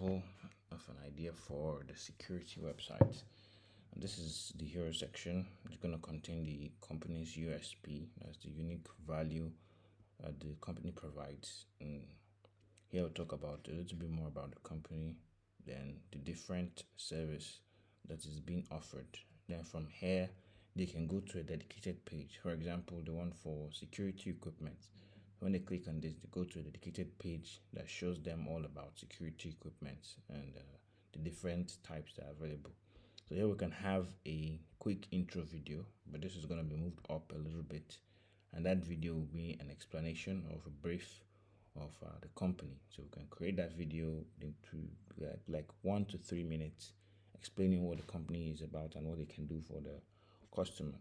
example of an idea for the security website. And this is the hero section. It's going to contain the company's USP, that's the unique value the company provides. And here we'll talk about a little bit more about the company, then the different service that is being offered. Then from here, they can go to a dedicated page. For example, the one for security equipment. When they click on this, they go to a dedicated page that shows them all about security equipment and the different types that are available. So here we can have a quick intro video, but this is going to be moved up a little bit, and that video will be an explanation of a brief of the company. So we can create that video into like 1 to 3 minutes, explaining what the company is about and what they can do for the customer.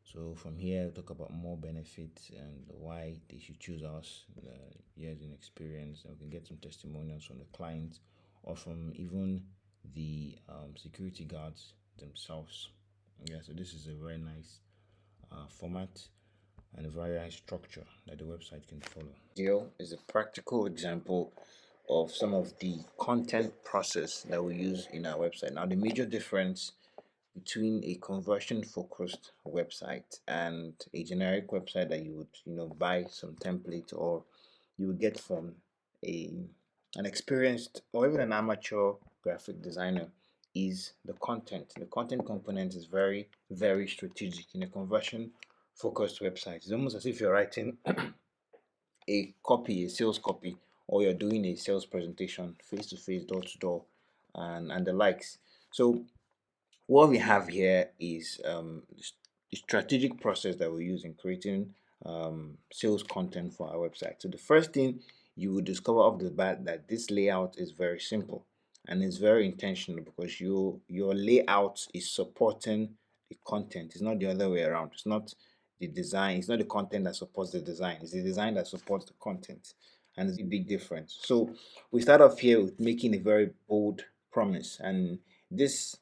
So from here, we'll talk about more benefits and why they should choose us, years in experience, and we can get some testimonials from the clients or from even the security guards themselves. Yeah, so this is a very nice format and a very nice structure that the website can follow. Here is a practical example of some of the content process that we use in our website. Now, the major difference between a conversion focused website and a generic website that you would buy some template or you would get from a an experienced or even an amateur graphic designer is the content component is very strategic in a conversion focused website. It's almost as if you're writing a sales copy, or you're doing a sales presentation face to face, door to door, and the likes. So what we have here is the strategic process that we use in creating sales content for our website. So the first thing you will discover off the bat that this layout is very simple and it's very intentional, because your layout is supporting the content. It's not the other way around. It's not the design. It's not the content that supports the design. It's the design that supports the content, and it's a big difference. So we start off here with making a very bold promise, and this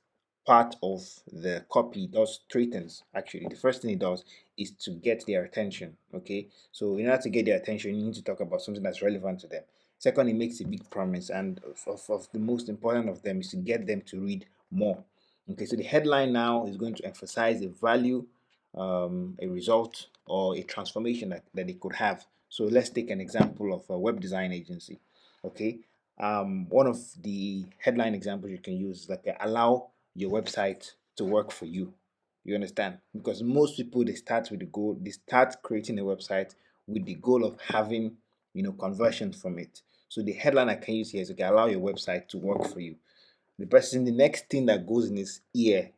part of the copy does three things. Actually, the first thing it does is to get their attention. Okay, so in order to get their attention, you need to talk about something that's relevant to them. Second, it makes a big promise, and of the most important of them is to get them to read more. Okay, so the headline now is going to emphasize a value, a result, or a transformation that they could have. So let's take an example of a web design agency. Okay, one of the headline examples you can use is like allow your website to work for you. You understand? Because most people, they start with the goal, they start creating a website with the goal of having conversion from it. So the headline I can use here is okay, allow your website to work for you. The next thing that goes in his ear,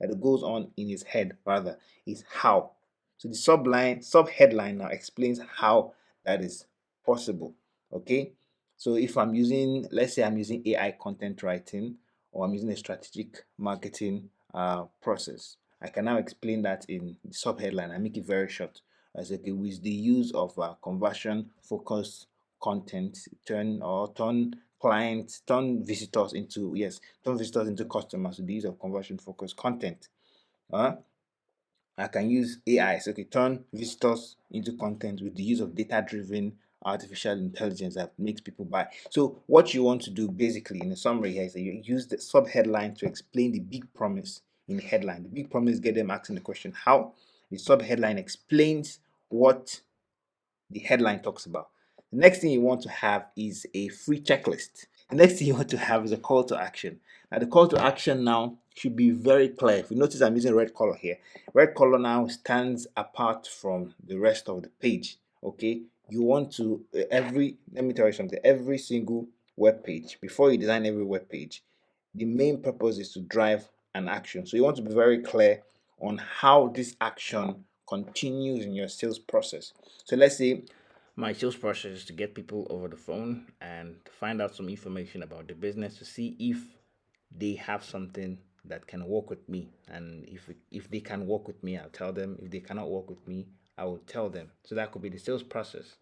that goes on in his head rather, is how. So the sub headline now explains how that is possible. Okay, so if I'm using, let's say I'm using AI content writing, or I'm using a strategic marketing process, I can now explain that in the sub headline. I make it very short. I say, okay, with the use of conversion focused content, turn visitors into customers with the use of conversion focused content. I can use AI. So, okay, turn visitors into content with the use of data driven artificial intelligence that makes people buy. So what you want to do basically in a summary here is that you use the sub headline to explain the big promise in the headline. The big promise get them asking the question how. The sub headline explains what the headline talks about. The next thing you want to have is a free checklist. The next thing you want to have is a call to action. Now, the call to action now should be very clear. If you notice, I'm using red color here. Red color now stands apart from the rest of the page. Okay, you want to let me tell you something. Every single web page, before you design every web page, the main purpose is to drive an action. So you want to be very clear on how this action continues in your sales process. So let's say my sales process is to get people over the phone and find out some information about the business to see if they have something that can work with me. And if they can work with me, I'll tell them. If they cannot work with me, I will tell them. So that could be the sales process.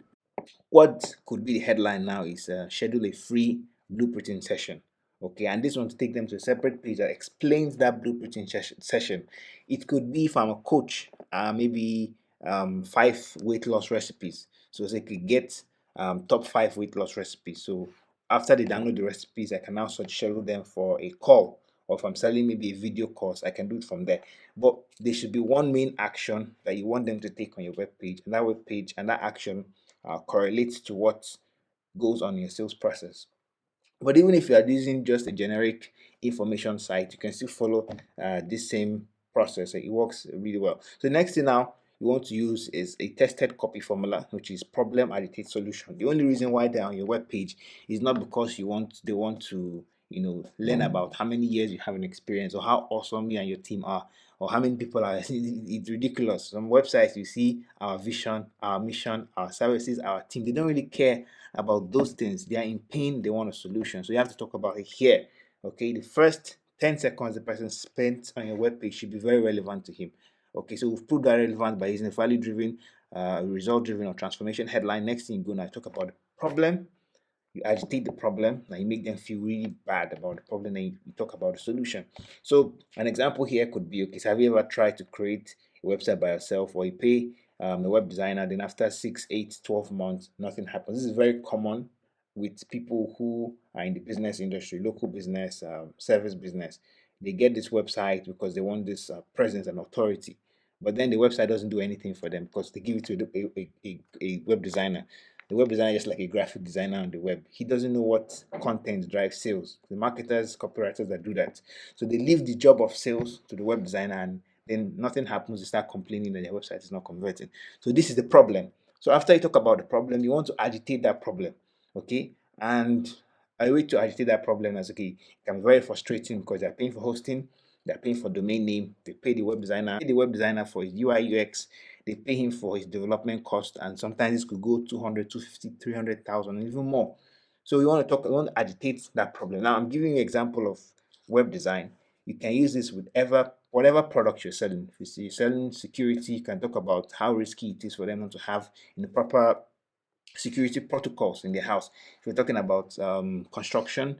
What could be the headline now is schedule a free blueprinting session. Okay, and this one to take them to a separate page that explains that blueprinting session. It could be if I'm a coach, maybe 5 weight loss recipes. So they could get top 5 weight loss recipes. So after they download the recipes, I can now schedule them for a call, or if I'm selling maybe a video course, I can do it from there. But there should be one main action that you want them to take on your web page, and that web page and that action correlates to what goes on your sales process. But even if you are using just a generic information site, you can still follow this same process. It works really well. So the next thing now you want to use is a tested copy formula, which is problem agitate solution. The only reason why they're on your web page is not because they want to learn about how many years you have in experience or how awesome you and your team are or how many people are. It's ridiculous. Some websites you see our vision, our mission, our services, our team. They don't really care about those things. They are in pain, they want a solution. So you have to talk about it here. Okay, the first 10 seconds the person spent on your web page should be very relevant to him. Okay, so we've proved that relevant by using a value driven, result driven, or transformation headline. Next thing you go now, talk about the problem. You agitate the problem, and you make them feel really bad about the problem, and you talk about the solution. So an example here could be, okay, so have you ever tried to create a website by yourself, or you pay a web designer, then after 6, 8, 12 months, nothing happens? This is very common with people who are in the business industry, local business, service business. They get this website because they want this presence and authority, but then the website doesn't do anything for them because they give it to a web designer. The web designer is like a graphic designer on the web. He doesn't know what content drives sales. The marketers, copywriters that do that. So they leave the job of sales to the web designer, and then nothing happens. They start complaining that their website is not converting. So this is the problem. So after you talk about the problem, you want to agitate that problem. Okay. And a way to agitate that problem is, okay, it can be very frustrating because they're paying for hosting, they're paying for domain name, they pay the web designer for his UI UX, they pay him for his development cost, and sometimes this could go 200, 250, 300,000, and even more. So we want to agitate that problem. Now I'm giving you an example of web design. You can use this with whatever product you're selling. If you're selling security, you can talk about how risky it is for them not to have in the proper security protocols in their house. If you're talking about construction,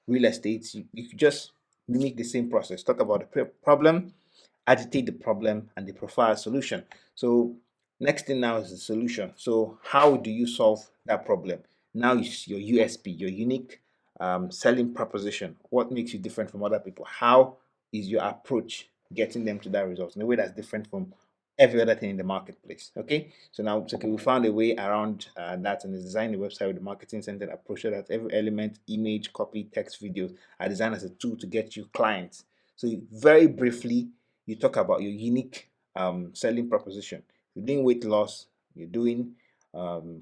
real estate, you could just mimic the same process. Talk about the problem, agitate the problem, and the profile solution. So next thing now is the solution. So how do you solve that problem? Now is your USP, your unique selling proposition. What makes you different from other people? How is your approach getting them to that result in a way that's different from every other thing in the marketplace? Okay, so now it's okay. We found a way around that and designed a website with the marketing centered approach so that every element, image, copy, text, videos are designed as a tool to get you clients. So very briefly, you talk about your unique selling proposition. You're doing weight loss, you're doing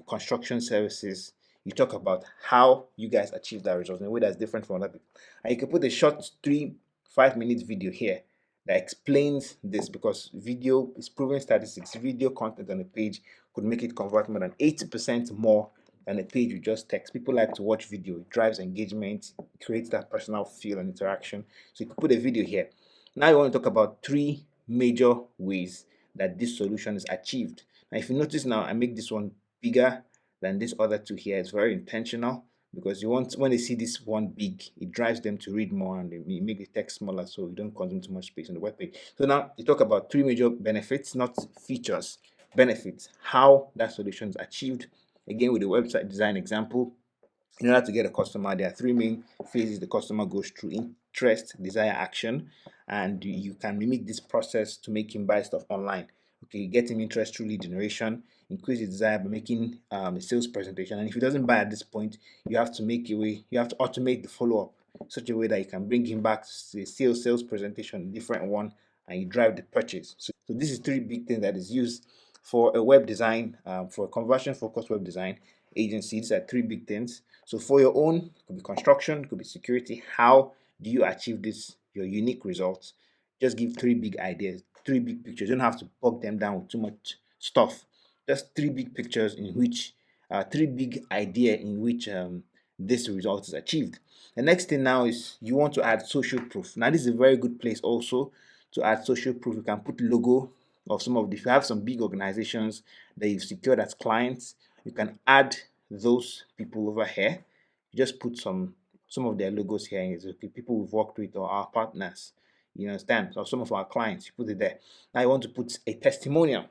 construction services. You talk about how you guys achieve that result in a way that's different from other people. And you can put a short 3-5 minute video here that explains this, because video is proven statistics. Video content on a page could make it convert more than 80% more than a page with just text. People like to watch video. It drives engagement, it creates that personal feel and interaction. So you could put a video here. Now you want to talk about 3 major ways that this solution is achieved. Now if you notice, now I make this one bigger than this other 2 here. It's very intentional, because you want, when they see this one big, it drives them to read more, and they make the text smaller so you don't consume too much space on the web page. So now you talk about 3 major benefits, not features, benefits, how that solution is achieved. Again, with the website design example, in order to get a customer, there are 3 main phases the customer goes through: interest, desire, action. And you can mimic this process to make him buy stuff online. Okay, get him interest through lead generation, increase his desire by making a sales presentation. And if he doesn't buy at this point, you have to automate the follow-up in such a way that you can bring him back to a sales presentation, a different one, and you drive the purchase. So this is 3 big things that is used for a web design, for a conversion focused web design agency. These are 3 big things. So for your own, it could be construction, it could be security. How do you achieve this, your unique results? Just give 3 big ideas, 3 big pictures. You don't have to bog them down with too much stuff. Just 3 big pictures in which, 3 big idea in which this result is achieved. The next thing now is you want to add social proof. Now this is a very good place also to add social proof. You can put logo of some of the, if you have some big organizations that you've secured as clients, you can add those people over here. You just put some of their logos here, and it's okay, people we've worked with or our partners. You understand? So some of our clients, you put it there. Now you want to put a testimonial.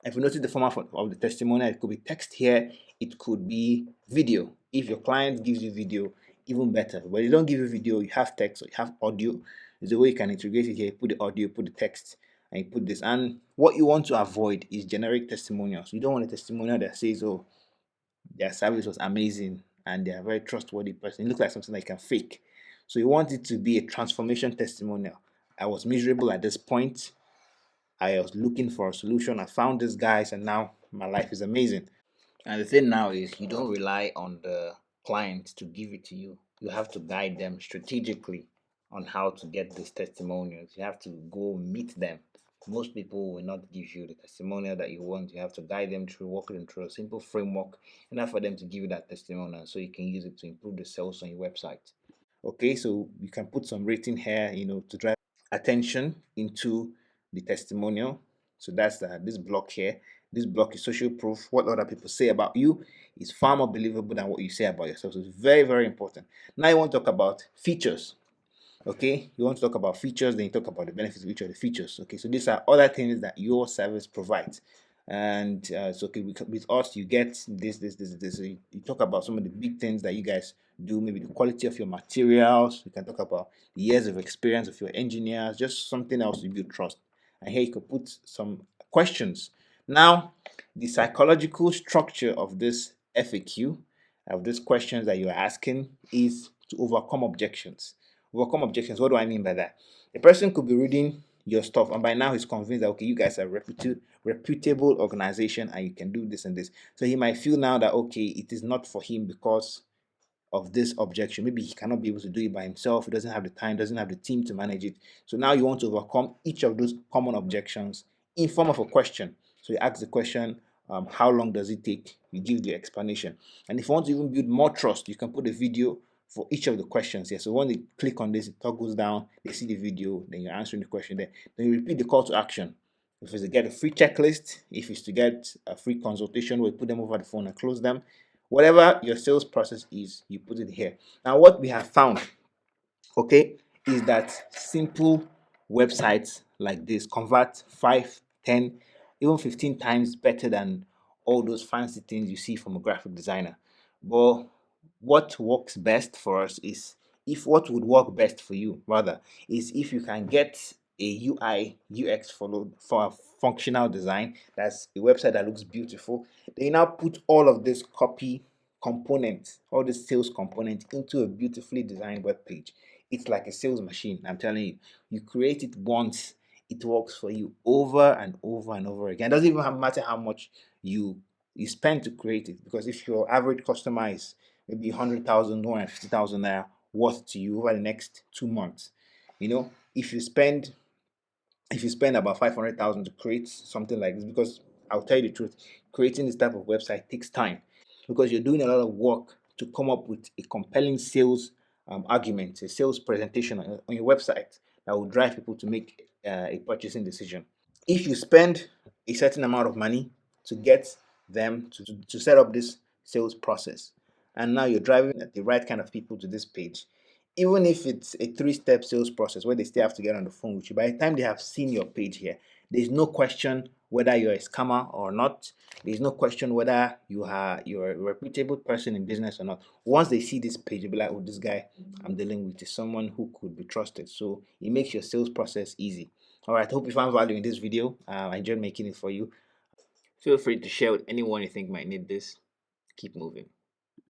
If you notice the format of the testimonial, it could be text here, it could be video. If your client gives you video, even better. But they don't give you video, you have text or you have audio. There's a way you can integrate it here. You put the audio, put the text, and you put this. And what you want to avoid is generic testimonials. You don't want a testimonial that says, "Oh, their service was amazing and they are a very trustworthy person." It looks like something that you can fake. So you want it to be a transformation testimonial. I was miserable at this point. I was looking for a solution. I found these guys, and now my life is amazing. And the thing now is, you don't rely on the client to give it to you. You have to guide them strategically on how to get these testimonials. You have to go meet them. Most people will not give you the testimonial that you want. You have to guide them through, walk them through a simple framework, enough for them to give you that testimonial so you can use it to improve the sales on your website. Okay, so you can put some rating here, to drive attention into the testimonial. So that's this block here. This block is social proof. What other people say about you is far more believable than what you say about yourself. So it's very, very important. Now you want to talk about features. Okay, you want to talk about features, then you talk about the benefits of each of the features. Okay, so these are other things that your service provides. And so okay, with us you get this. So you talk about some of the big things that you guys do, maybe the quality of your materials. You can talk about the years of experience of your engineers, just something else to build trust. And here you could put some questions. Now, the psychological structure of this FAQ, of these questions that you're asking, is to overcome objections. Overcome objections. What do I mean by that? A person could be reading your stuff, and by now he's convinced that, okay, you guys are reputable organization and you can do this and this. So he might feel now that, okay, it is not for him because of this objection. Maybe he cannot be able to do it by himself. He doesn't have the time, doesn't have the team to manage it. So now you want to overcome each of those common objections in form of a question. So you ask the question, how long does it take? You give the explanation. And if you want to even build more trust, you can put a video for each of the questions here. So when they click on this, it toggles down, they see the video, then you're answering the question there. Then you repeat the call to action. If it's to get a free checklist, if it's to get a free consultation, we put them over the phone and close them. Whatever your sales process is, you put it here. Now, what we have found, okay, is that simple websites like this convert 5, 10, even 15 times better than all those fancy things you see from a graphic designer. But what works best for us is, if what would work best for you rather is if you can get a UI UX followed for a functional design, that's a website that looks beautiful. They now put all of this copy components, all the sales components into a beautifully designed web page. It's like a sales machine. I'm telling you, you create it once, it works for you over and over and over again. It doesn't even matter how much you spend to create it, because if your average customer is maybe 100,000, 150,000 naira worth to you over the next 2 months, if you spend about 500,000 to create something like this, because I'll tell you the truth, creating this type of website takes time, because you're doing a lot of work to come up with a compelling sales argument, a sales presentation on your website that will drive people to make a purchasing decision. If you spend a certain amount of money to get them to set up this sales process, and now you're driving the right kind of people to this page, even if it's a three-step sales process where they still have to get on the phone with you, by the time they have seen your page here, there's no question whether you're a scammer or not. There's no question whether you're a reputable person in business or not. Once they see this page, they'll be like, oh, this guy I'm dealing with is someone who could be trusted. So it makes your sales process easy. All right, I hope you found value in this video. I enjoyed making it for you. Feel free to share with anyone you think might need this. Keep moving.